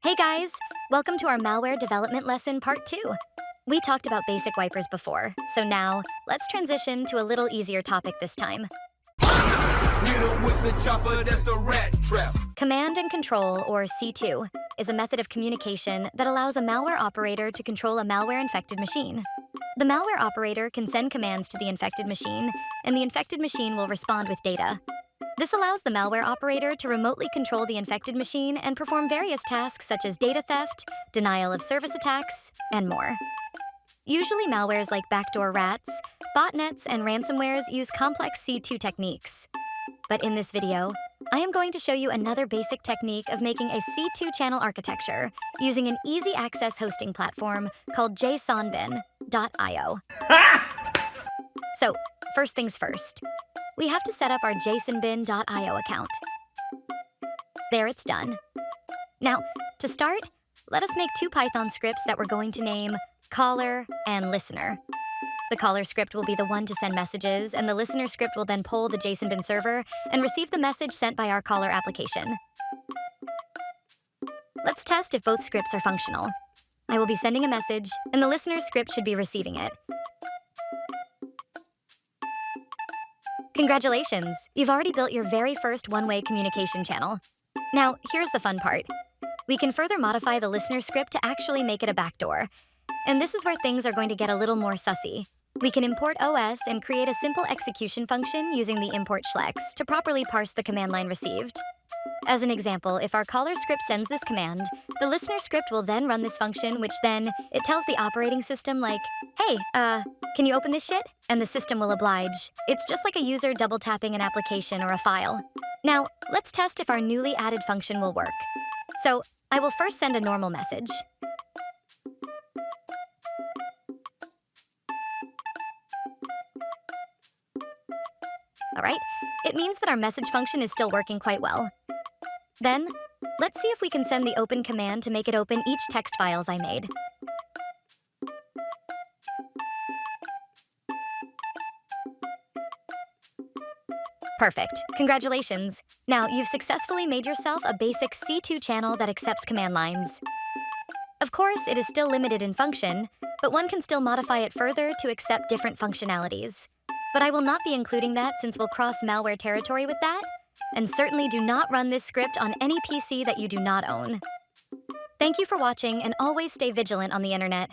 Hey guys, welcome to our malware development lesson part 2. We talked about basic wipers before, so now let's transition to a little easier topic this time. Hit 'em with the chopper, that's the rat trap. Command and control, or C2, is a method of communication that allows a malware operator to control a malware-infected machine. The malware operator can send commands to the infected machine, and the infected machine will respond with data. This allows the malware operator to remotely control the infected machine and perform various tasks such as data theft, denial of service attacks, and more. Usually malwares like backdoor rats, botnets, and ransomwares use complex C2 techniques. But in this video, I am going to show you another basic technique of making a C2 channel architecture using an easy access hosting platform called jsonbin.io. So, first things first. We have to set up our jsonbin.io account. There, it's done. Now, to start, let us make 2 Python scripts that we're going to name caller and listener. The caller script will be the one to send messages, and the listener script will then poll the JSONbin server and receive the message sent by our caller application. Let's test if both scripts are functional. I will be sending a message, and the listener script should be receiving it. Congratulations! You've already built your very first one-way communication channel. Now, here's the fun part. We can further modify the listener script to actually make it a backdoor. And this is where things are going to get a little more sussy. We can import OS and create a simple execution function using the import schlex to properly parse the command line received. As an example, if our caller script sends this command, the listener script will then run this function, which then it tells the operating system like, hey, can you open this shit? And the system will oblige. It's just like a user double tapping an application or a file. Now, let's test if our newly added function will work. So, I will first send a normal message. All right, it means that our message function is still working quite well. Then, let's see if we can send the open command to make it open each text files I made. Perfect. Congratulations. Now, you've successfully made yourself a basic C2 channel that accepts command lines. Of course, it is still limited in function, but one can still modify it further to accept different functionalities. But I will not be including that since we'll cross malware territory with that. And certainly do not run this script on any PC that you do not own. Thank you for watching, and always stay vigilant on the internet.